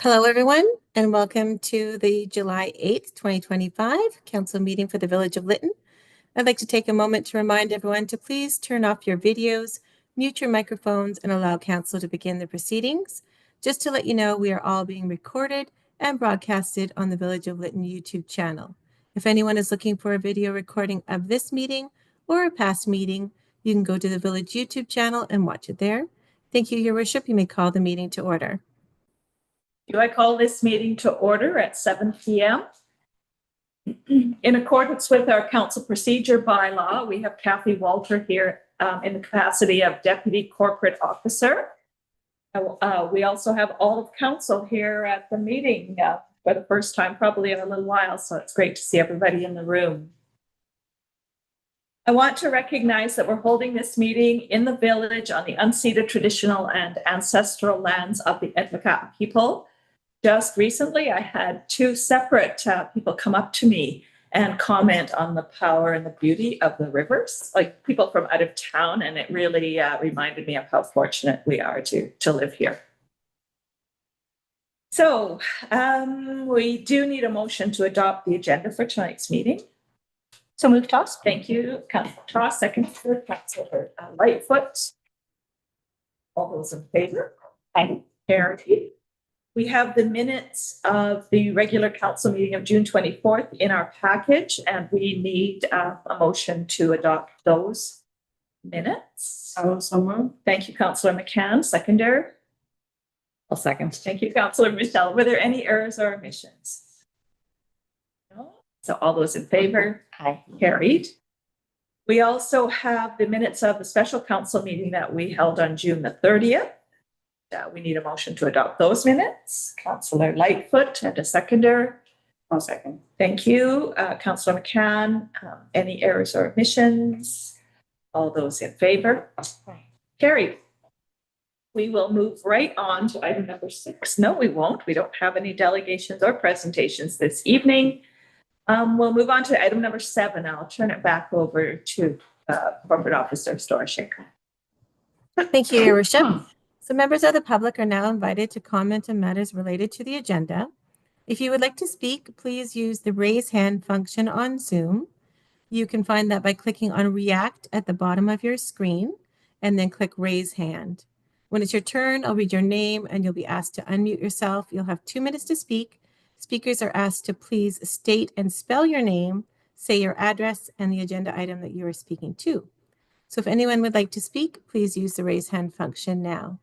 Hello, everyone, and welcome to the July 8th, 2025 Council meeting for the Village of Lytton. I'd like to take a moment to remind everyone to please turn off your videos, mute your microphones, and allow Council to begin the proceedings. Just to let you know, we are all being recorded and broadcasted on the Village of Lytton YouTube channel. If anyone is looking for a video recording of this meeting or a past meeting, you can go to the Village YouTube channel and watch it there. Thank you, Your Worship. You may call the meeting to order. Do I call this meeting to order at 7 p.m.? In accordance with our council procedure bylaw, we have Kathy Walter here in the capacity of Deputy Corporate Officer. We also have all of council here at the meeting for the first time, probably in a little while, so it's great to see everybody in the room. I want to recognize that we're holding this meeting in the village on the unceded traditional and ancestral lands of the Etwakat people. Just recently, I had two separate people come up to me and comment on the power and the beauty of the rivers, like people from out of town, and it really reminded me of how fortunate we are to live here. So we do need a motion to adopt the agenda for tonight's meeting. So move, Toss. Thank you, Councillor Toss. Second for Councillor Lightfoot. All those in favor? Aye. Carried. We have the minutes of the regular council meeting of June 24th in our package, and we need a motion to adopt those minutes. I will so move. Thank you, Councillor McCann. Seconder. I'll second. Thank you, Councillor Michelle. Were there any errors or omissions? No. So all those in favor? Aye. Carried. We also have the minutes of the special council meeting that we held on June the 30th. We need a motion to adopt those minutes. Councillor Lightfoot and a seconder. I'll second. Thank you. Councillor McCann, any errors or omissions? All those in favor? Carried. We will move right on to item number 6. No, we won't. We don't have any delegations or presentations this evening. We'll move on to item number 7. I'll turn it back over to Corporate Officer Storashik. Thank you, Your Worship. So members of the public are now invited to comment on matters related to the agenda. If you would like to speak, please use the raise hand function on Zoom. You can find that by clicking on React at the bottom of your screen and then click raise hand. When it's your turn, I'll read your name and you'll be asked to unmute yourself. You'll have 2 minutes to speak. Speakers are asked to please state and spell your name, say your address, and the agenda item that you are speaking to. So if anyone would like to speak, please use the raise hand function now.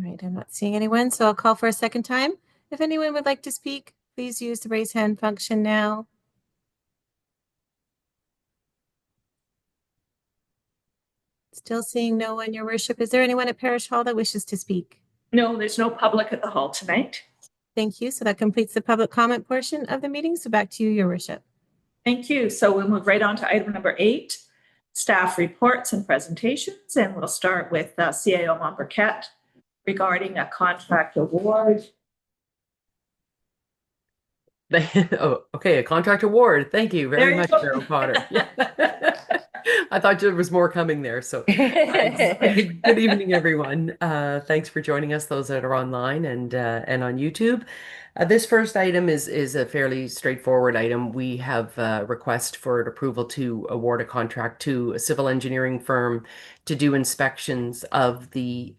All right, I'm not seeing anyone, so I'll call for a second time. If anyone would like to speak, please use the raise hand function now. Still seeing no one, Your Worship. Is there anyone at Parish Hall that wishes to speak? No, there's no public at the hall tonight. Thank you. So that completes the public comment portion of the meeting. So back to you, Your Worship. Thank you. So we'll move right on to item number 8, staff reports and presentations. And we'll start with CAO Montbriquet regarding a contract award. Oh, okay, a contract award. Thank you very much, Gerald Potter. I thought there was more coming there. So good evening, everyone. Thanks for joining us, those that are online and on YouTube. This first item is a fairly straightforward item. We have a request for approval to award a contract to a civil engineering firm to do inspections of the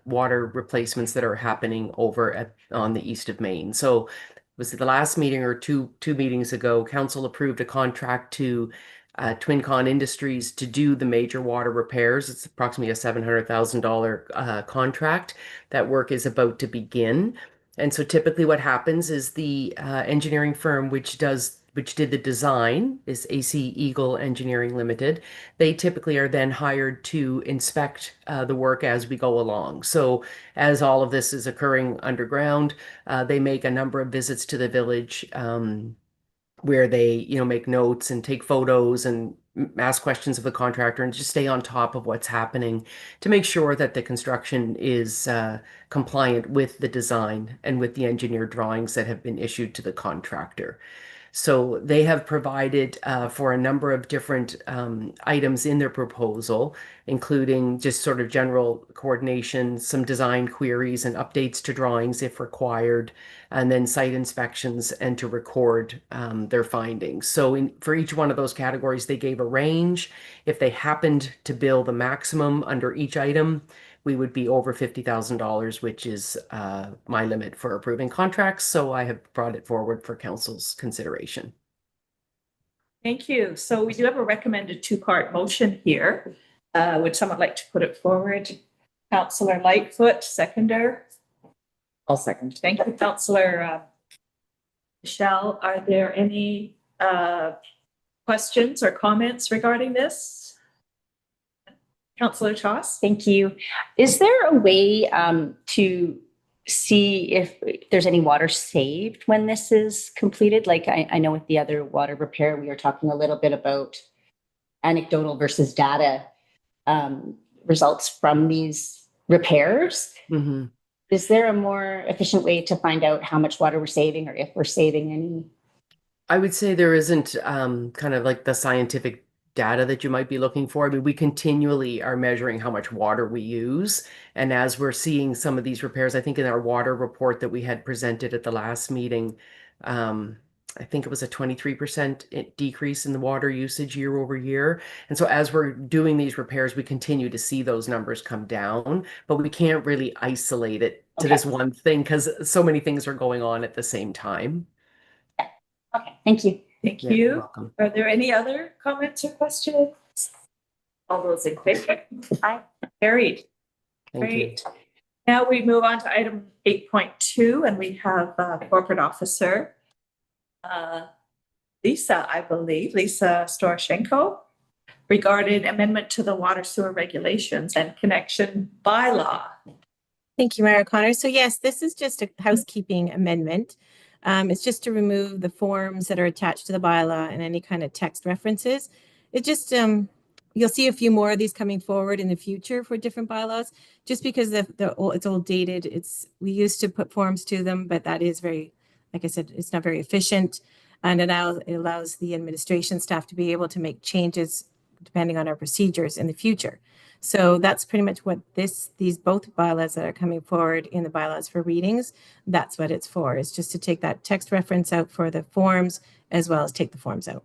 water replacements that are happening over on the east of Maine. So was it the last meeting or two meetings ago, council approved a contract to TwinCon Industries to do the major water repairs. It's approximately a $700,000 contract. That work is about to begin. And so typically what happens is the engineering firm which did the design is AC Eagle Engineering Limited. They typically are then hired to inspect the work as we go along. So as all of this is occurring underground, they make a number of visits to the village where they, make notes and take photos and ask questions of the contractor and just stay on top of what's happening to make sure that the construction is compliant with the design and with the engineered drawings that have been issued to the contractor. So they have provided for a number of different items in their proposal, including just sort of general coordination, some design queries and updates to drawings if required, and then site inspections and to record their findings. So for each one of those categories, they gave a range. If they happened to bill the maximum under each item, we would be over $50,000, which is my limit for approving contracts. So I have brought it forward for council's consideration. Thank you. So we do have a recommended two-part motion here. Would someone like to put it forward? Councillor Lightfoot, seconder. I'll second. Thank you, Councillor Michelle. Are there any questions or comments regarding this? Councillor Toss? Thank you. Is there a way to see if there's any water saved when this is completed? Like I know with the other water repair, we were talking a little bit about anecdotal versus data results from these repairs. Mm-hmm. Is there a more efficient way to find out how much water we're saving or if we're saving any? I would say there isn't kind of like the scientific data that you might be looking for. I mean, we continually are measuring how much water we use. And as we're seeing some of these repairs, I think in our water report that we had presented at the last meeting, I think it was a 23% decrease in the water usage year over year. And so as we're doing these repairs, we continue to see those numbers come down, but we can't really isolate it to this one thing because so many things are going on at the same time. Okay, thank you. Thank Yeah, you're you. welcome. Are there any other comments or questions? All those in favor? Aye. Carried. Thank you. Great. Now we move on to item 8.2, and we have corporate officer Lisa, I believe, Lisa Storoshenko, regarding amendment to the water sewer regulations and connection bylaw. Thank you, Mayor O'Connor. So yes, this is just a housekeeping amendment. It's just to remove the forms that are attached to the bylaw and any kind of text references. It just, you'll see a few more of these coming forward in the future for different bylaws, just because it's old dated. We used to put forms to them, but that is very, like I said, it's not very efficient. And it allows the administration staff to be able to make changes depending on our procedures in the future. So that's pretty much what these both bylaws that are coming forward in the bylaws for readings, that's what it's for. It's just to take that text reference out for the forms as well as take the forms out.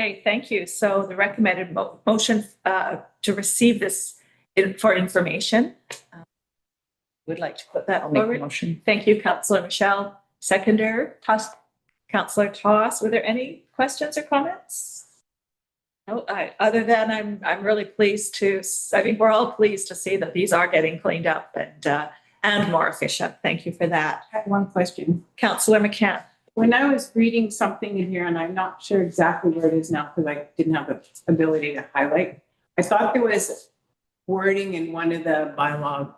Okay, thank you. So the recommended motion to receive this for information. Would like to put that I'll make the forward. motion. Thank you, Councillor Michelle. Seconder, Toss. Councillor Toss. Were there any questions or comments? No, other than I'm really pleased to, I think we're all pleased to see that these are getting cleaned up and more efficient. Thank you for that. I have one question. Councillor McCann. When I was reading something in here, and I'm not sure exactly where it is now because I didn't have the ability to highlight, I thought there was wording in one of the bylaw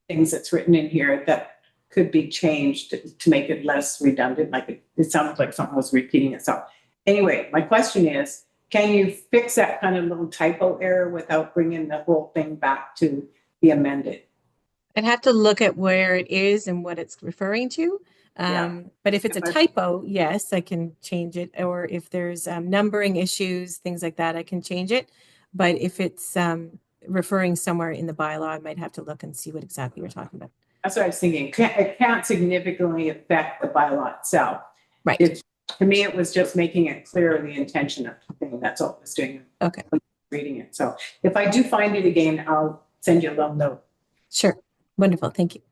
things that's written in here that could be changed to make it less redundant. Like it sounded like something was repeating itself. Anyway, my question is, can you fix that kind of little typo error without bringing the whole thing back to be amended? I'd have to look at where it is and what it's referring to. But if it's a typo, yes, I can change it. Or if there's numbering issues, things like that, I can change it. But if it's referring somewhere in the bylaw, I might have to look and see what exactly we're talking about. That's what I was thinking. It can't significantly affect the bylaw itself. Right. To me, it was just making it clear the intention of the thing. That's all I was doing. Okay. Reading it. So if I do find it again, I'll send you a little note. Sure. Wonderful. Thank you.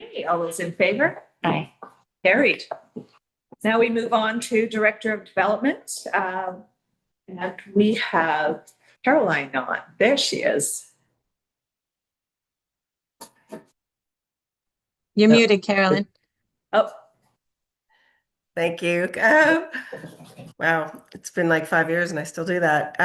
Okay, all those in favor? Aye. Carried. Now we move on to Director of Development. And we have Caroline on. There she is. You're muted, Carolyn. Oh, Thank you. Wow, it's been like 5 years and I still do that.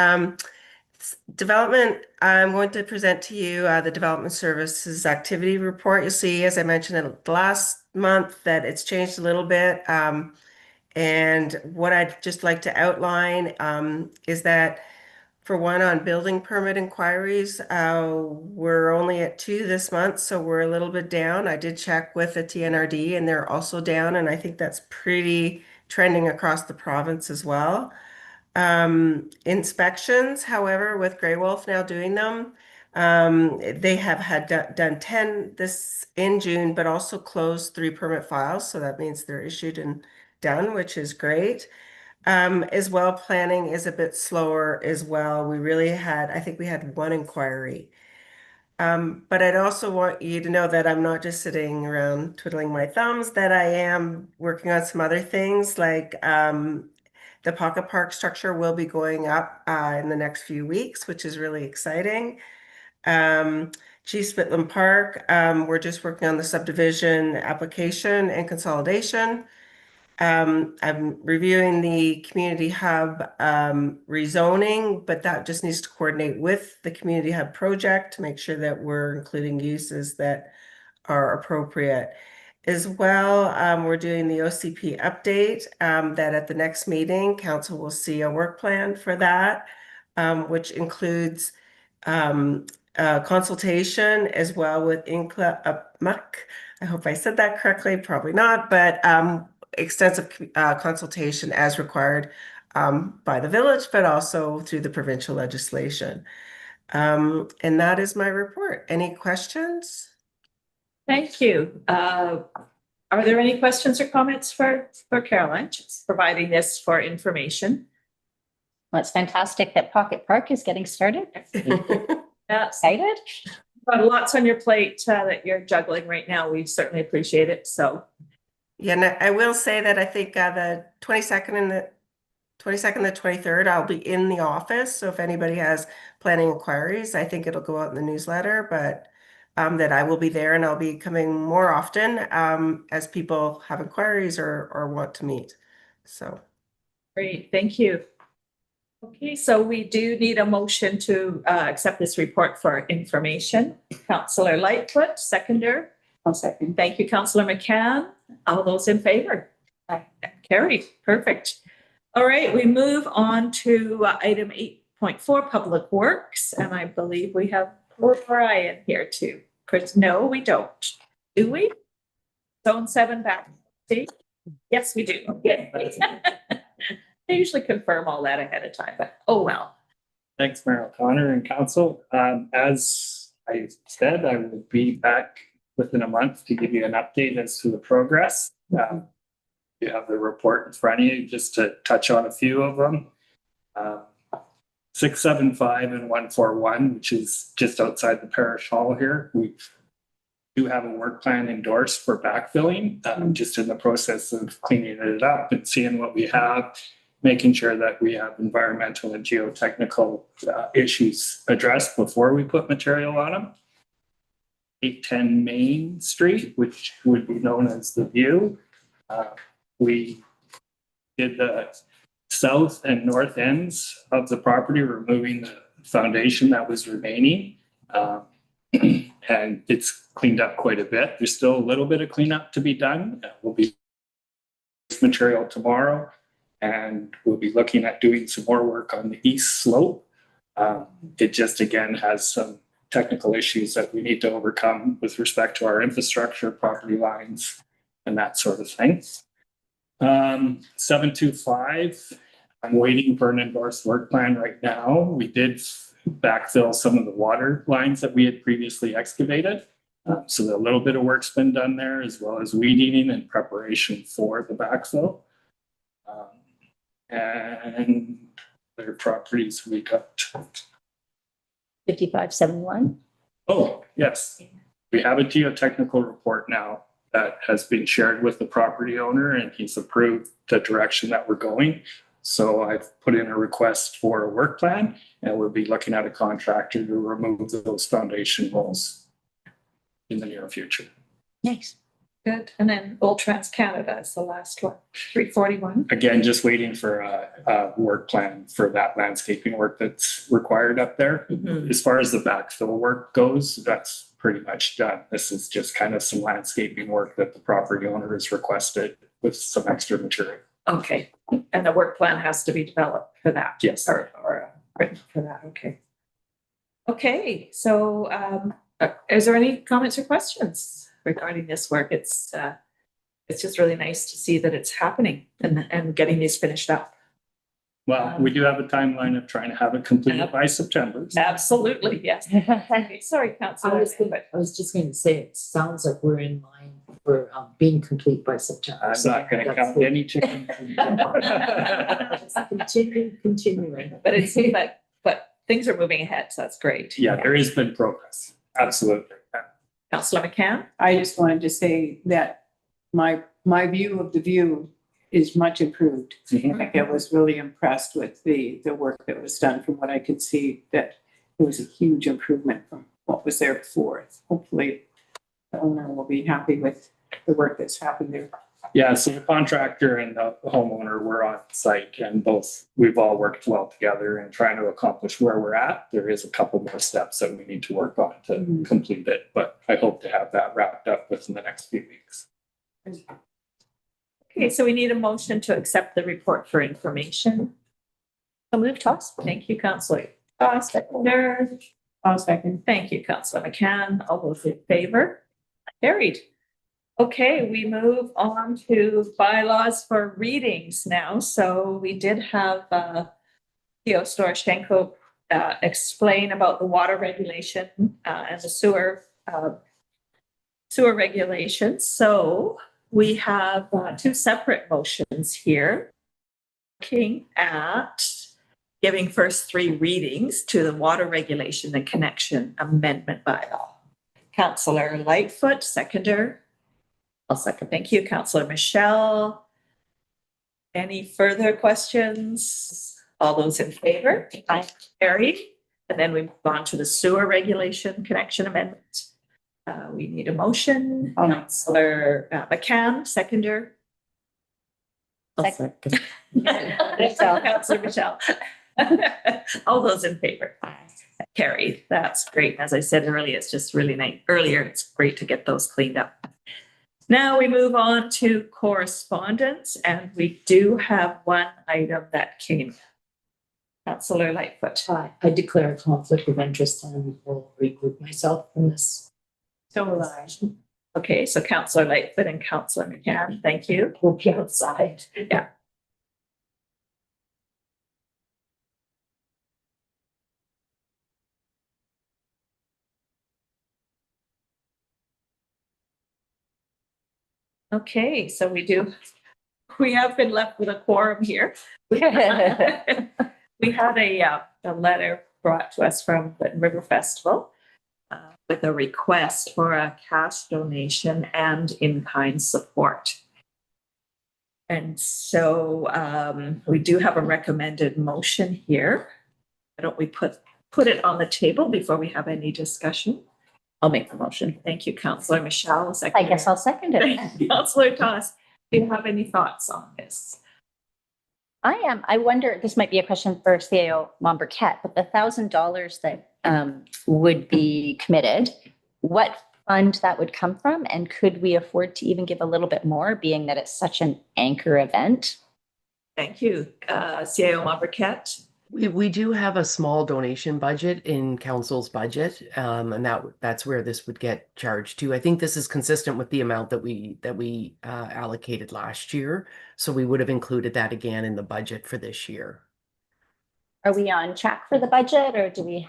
Development, I'm going to present to you the Development Services Activity Report. You'll see, as I mentioned last month, that it's changed a little bit. And what I'd just like to outline is that for one, on building permit inquiries, we're only at 2 this month, so we're a little bit down. I did check with the TNRD and they're also down, and I think that's pretty trending across the province as well. Inspections, however, with Grey Wolf now doing them, they have had done 10 this in June, but also closed 3 permit files. So that means they're issued and done, which is great. As well, planning is a bit slower as well. I think we had 1 inquiry. But I'd also want you to know that I'm not just sitting around twiddling my thumbs, that I am working on some other things like the pocket park structure will be going up in the next few weeks, which is really exciting. Chief Spitland Park, we're just working on the subdivision application and consolidation. I'm reviewing the community hub rezoning, but that just needs to coordinate with the community hub project to make sure that we're including uses that are appropriate. As well, we're doing the OCP update that at the next meeting, council will see a work plan for that, which includes consultation as well with INCLA MUC. I hope I said that correctly, probably not, but extensive consultation as required by the village, but also through the provincial legislation. And that is my report. Any questions? Thank you. Are there any questions or comments for Caroline? Just providing this for information. Well, it's fantastic that Pocket Park is getting started. Yes. Excited? Got lots on your plate that you're juggling right now. We certainly appreciate it. So Yeah, and I will say that I think the 22nd and the 23rd, I'll be in the office. So if anybody has planning inquiries, I think it'll go out in the newsletter, but that I will be there and I'll be coming more often as people have inquiries or want to meet. So great, thank you. Okay, so we do need a motion to accept this report for information. Councillor Lightfoot, seconder. I'll second. Thank you, Councillor McCann. All those in favor? Carried. Perfect. All right, we move on to item 8.4, Public Works, and I believe we have poor Brian here too. Chris, no, we don't. Do we? Zone 7 back. See? Yes, we do. Okay. They usually confirm all that ahead of time, but oh well. Thanks, Mayor O'Connor and Council. As I said, I will be back within a month to give you an update as to the progress. You have the report in front of you, just to touch on a few of them. 675 and 141, which is just outside the parish hall here. We do have a work plan endorsed for backfilling. Just in the process of cleaning it up and seeing what we have, making sure that we have environmental and geotechnical issues addressed before we put material on them. 810 Main Street, which would be known as the View. We did the south and north ends of the property, removing the foundation that was remaining. And it's cleaned up quite a bit. There's still a little bit of cleanup to be done. We'll be material tomorrow, and we'll be looking at doing some more work on the east slope. It just, again, has some technical issues that we need to overcome with respect to our infrastructure, property lines, and that sort of thing. 725, I'm waiting for an endorsed work plan right now. We did backfill some of the water lines that we had previously excavated. So a little bit of work's been done there, as well as weed eating in preparation for the backfill. And other properties we got. 5571. Oh, yes. We have a geotechnical report now that has been shared with the property owner, and he's approved the direction that we're going. So I've put in a request for a work plan, and we'll be looking at a contractor to remove those foundation walls in the near future. Nice. Good. And then Old Trans Canada is the last one, 341. Again, just waiting for a work plan for that landscaping work that's required up there. Mm-hmm. As far as the backfill work goes, that's pretty much done. This is just kind of some landscaping work that the property owner has requested with some extra material. Okay. And the work plan has to be developed for that. Yes. Or written for that. Okay. Okay. So is there any comments or questions regarding this work? It's it's just really nice to see that it's happening and getting these finished up. Well, we do have a timeline of trying to have it completed by September. Absolutely, yes. Sorry, Councillor. I was just going to say, it sounds like we're in line for being complete by September. I'm not going to count any chickens. Continuing. But it's but things are moving ahead, so that's great. Yeah, there has been progress. Absolutely. Councillor McCann? I just wanted to say that my view of the view is much improved. Mhm. Like, I was really impressed with the work that was done. From what I could see, that it was a huge improvement from what was there before. Hopefully the owner will be happy with the work that's happened there. Yeah, so the contractor and the homeowner were on site, and we've all worked well together in trying to accomplish where we're at. There is a couple more steps that we need to work on to complete it, but I hope to have that wrapped up within the next few weeks. Okay, so we need a motion to accept the report for information. So move, Toss. Thank you, Councillor Toss. Seconder. I'll second. Thank you, Councillor McCann. All those in favor? Carried. Okay, we move on to bylaws for readings now. So we did have Theo Storoshenko explain about the water regulation and the sewer regulations. So we have two separate motions here. Looking at giving first three readings to the water regulation and connection amendment bylaw. Councillor Lightfoot, seconder. I'll second. Thank you, Councillor Michelle. Any further questions? All those in favor? Aye. Carried. And then we move on to the sewer regulation connection amendment. We need a motion. Councillor McCann, seconder. I'll second. Councillor Michelle. All those in favor? Carried. That's great. As I said earlier, it's just really nice. Earlier, it's great to get those cleaned up. Now we move on to correspondence, and we do have one item that came. Councillor Lightfoot. I declare a conflict of interest and will regroup myself from this. So will I. Okay, so Councillor Lightfoot and Councillor McCann, thank you. We'll be outside. Yeah. Okay, so we have been left with a quorum here. We had a letter brought to us from the River Festival with a request for a cash donation and in-kind support. And so we do have a recommended motion here. Why don't we put it on the table before we have any discussion? I'll make the motion. Thank you, Councillor Michelle. I guess I'll second it. Thank you, Councillor Toss. Do you have any thoughts on this? I wonder, this might be a question for CAO Mombercat, but the $1,000 that would be committed, what fund that would come from? And could we afford to even give a little bit more, being that it's such an anchor event? Thank you, CAO Mombercat. We do have a small donation budget in council's budget, and that's where this would get charged to. I think this is consistent with the amount that we allocated last year, so we would have included that again in the budget for this year. Are we on track for the budget, or do you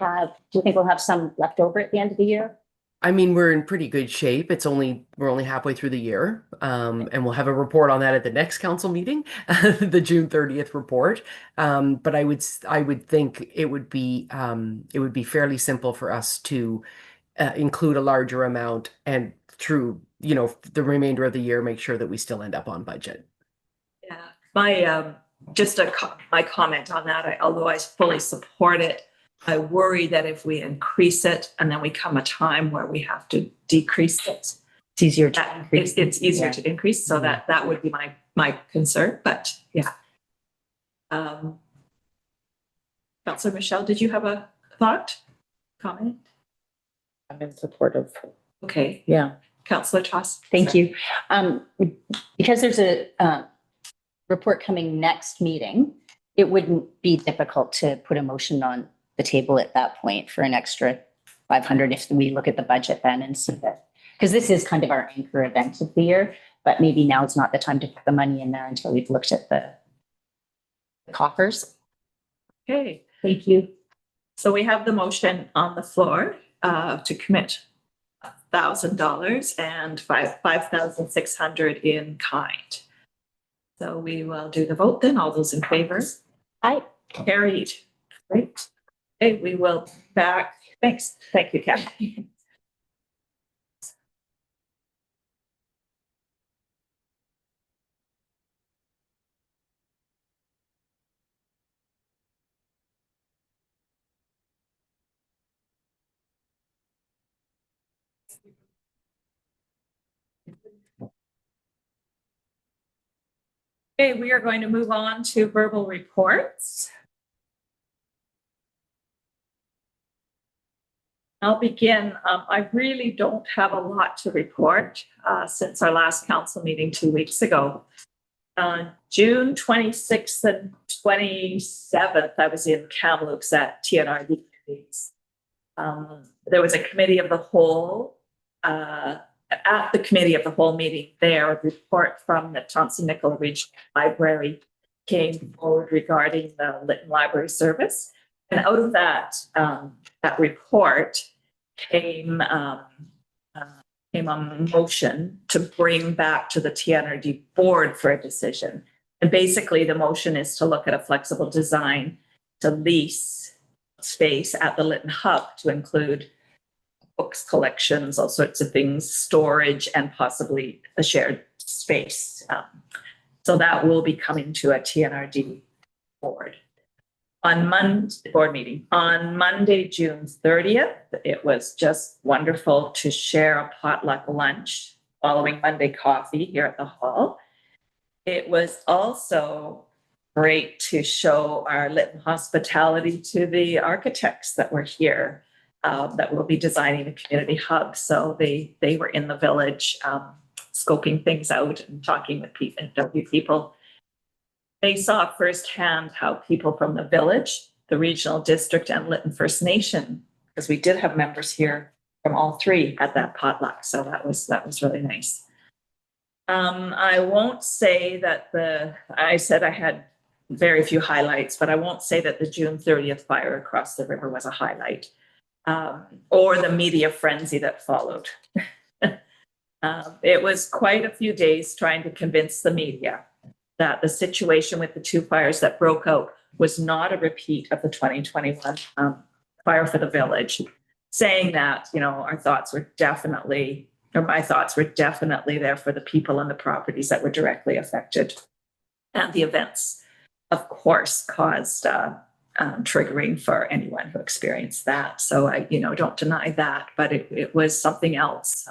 think we'll have some left over at the end of the year? I mean, we're in pretty good shape. We're only halfway through the year, and we'll have a report on that at the next council meeting, the June 30th report. But I would think it would be fairly simple for us to include a larger amount, and through the remainder of the year, make sure that we still end up on budget. Yeah, my my comment on that. Although I fully support it, I worry that if we increase it and then we come a time where we have to decrease it, it's easier to increase. It's easier to increase. So that would be my concern. But yeah. Councillor Michelle, did you have a thought, comment? I'm in support of. Okay. Yeah. Councillor Toss. Thank you. Because there's a report coming next meeting, it wouldn't be difficult to put a motion on the table at that point for an extra 500 if we look at the budget then and see that, because this is kind of our anchor event of the year. but maybe now is not the time to put the money in there until we've looked at the coffers. Okay, Thank you. so we have the motion on the floor to commit $1,000 and 5,600 in kind. So we will do the vote then. All those in favor? Aye. Carried. Great. Okay, we will back. Thanks. Thank you, Kathy. Okay, we are going to move on to verbal reports. I'll begin. I really don't have a lot to report since our last council meeting 2 weeks ago. June 26th and 27th, I was in Kamloops at TNRD meetings. There was a committee of the whole. At the committee of the whole meeting there, a report from the Thompson Nickel Regional Library came forward regarding the Lytton Library Service. And out of that, that report came a motion to bring back to the TNRD board for a decision. And basically the motion is to look at a flexible design to lease space at the Lytton Hub to include books, collections, all sorts of things, storage, and possibly a shared space. So that will be coming to a TNRD board. On board meeting, on Monday, June 30th, it was just wonderful to share a potluck lunch following Monday coffee here at the hall. It was also great to show our Lytton hospitality to the architects that were here. That will be designing the community hub. So they were in the village, scoping things out and talking with people. They saw firsthand how people from the village, the regional district, and Lytton First Nation, because we did have members here from all three at that potluck. So that was really nice. I won't say that I said I had very few highlights, but I won't say that the June 30th fire across the river was a highlight. Or the media frenzy that followed. It was quite a few days trying to convince the media that the situation with the two fires that broke out was not a repeat of the 2021 fire for the village, saying that, my thoughts were definitely there for the people and the properties that were directly affected. And the events, of course, caused triggering for anyone who experienced that. So I, don't deny that, but it was something else.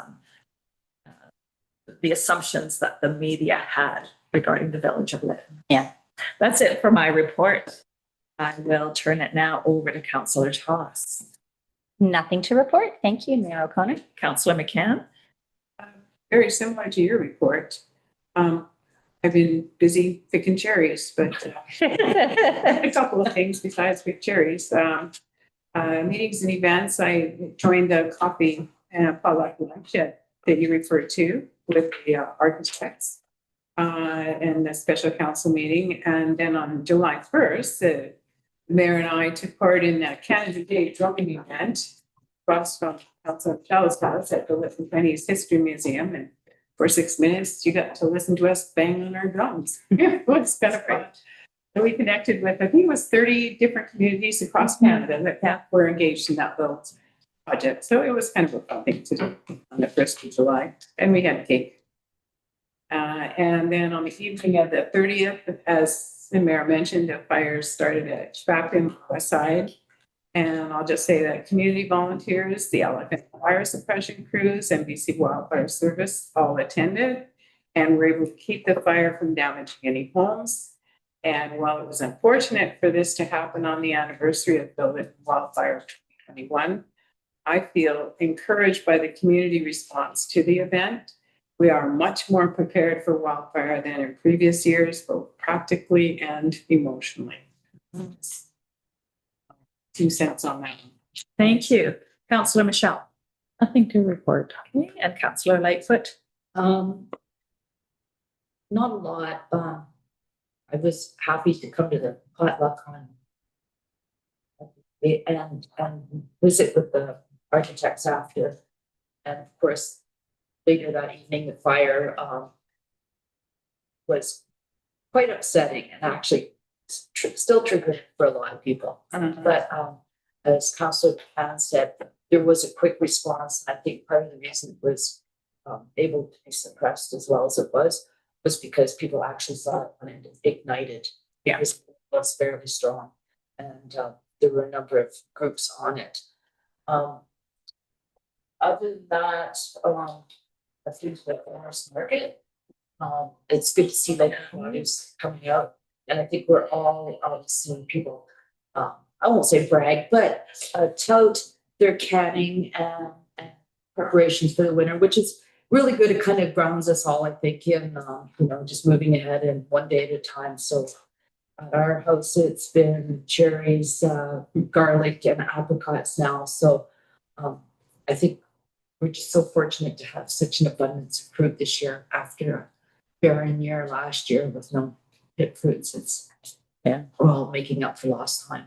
The assumptions that the media had regarding the village of Lytton. Yeah. That's it for my report. I will turn it now over to Councillor Toss. Nothing to report. Thank you, Mayor O'Connor. Councillor McCann. Very similar to your report. I've been busy picking cherries, but a couple of things besides pick cherries. Meetings and events, I joined the coffee and potluck lunch that you referred to with the architects and the special council meeting. And then on July 1st, the mayor and I took part in the Canada Day drumming event across from Councillor Michelle's house at the Lytton Penny's History Museum. And for 6 minutes, you got to listen to us bang on our drums. It was kind of fun. So we connected with, I think it was 30 different communities across Canada that were engaged in that little project. So it was kind of a fun thing to do on the 1st of July. And we had cake. And then on the evening of the 30th, as the mayor mentioned, the fires started at Schwabton West Side. And I'll just say that community volunteers, the Elephant Fire Suppression Crews, and BC Wildfire Service all attended and were able to keep the fire from damaging any homes. And while it was unfortunate for this to happen on the anniversary of the Lytton wildfire of 2021, I feel encouraged by the community response to the event. We are much more prepared for wildfire than in previous years, both practically and emotionally. 2 cents on that. Thank you. Councillor Michelle. Nothing to report. And Councillor Lightfoot. not a lot. I was happy to come to the potluck on and visit with the architects after. And of course, later that evening, the fire was quite upsetting and actually still triggering for a lot of people. But as Councillor Pan said, there was a quick response. And I think part of the reason it was able to be suppressed as well as it was because people actually saw it when it ignited. Yeah. It was fairly strong. And there were a number of groups on it. Other than that, I think the farmers market, it's good to see that news coming out. And I think we're all seeing people, I won't say brag, but tout their canning and preparations for the winter, which is really good. It kind of grounds us all, I think, in, just moving ahead and one day at a time. So at our house, it's been cherries, garlic, and apricots now. So I think we're just so fortunate to have such an abundance of fruit this year after a barren year last year with no pit fruits. We're all making up for lost time.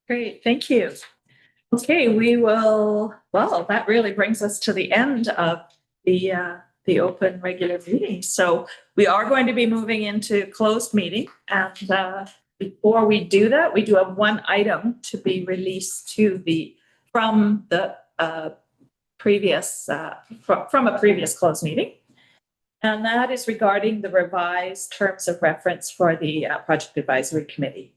Great, thank you. Okay, that really brings us to the end of the open regular meeting. So we are going to be moving into closed meeting. And before we do that, we do have one item to be released from a previous closed meeting. And that is regarding the revised terms of reference for the Project Advisory Committee.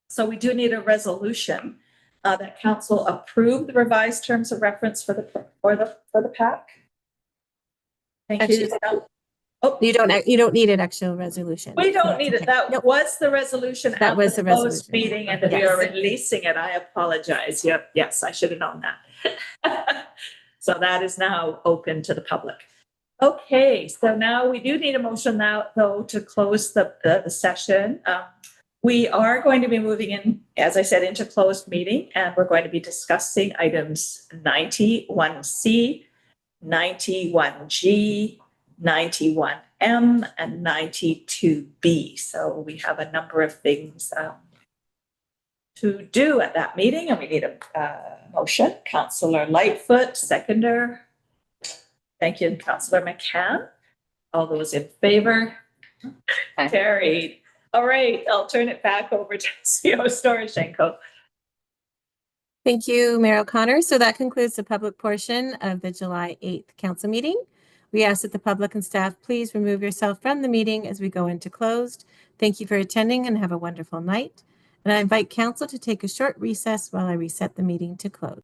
So we do need a resolution that council approve the revised terms of reference for the PAC. Thank you. You don't need an actual resolution. We don't need it. That was the resolution. That was the closed resolution. meeting, and we are releasing it. I apologize. Yep. Yes, I should have known that. So that is now open to the public. Okay, so now we do need a motion now, though, to close the session. We are going to be moving in, as I said, into closed meeting, and we're going to be discussing items 91C, 91G, 91M, and 92B. So we have a number of things to do at that meeting, and we need a motion. Councillor Lightfoot, seconder. Thank you, Councillor McCann. All those in favor? Carried. All right, I'll turn it back over to CEO Storoshenko. Thank you, Mayor O'Connor. So that concludes the public portion of the July 8th council meeting. We ask that the public and staff please remove yourself from the meeting as we go into closed. Thank you for attending and have a wonderful night. And I invite council to take a short recess while I reset the meeting to close.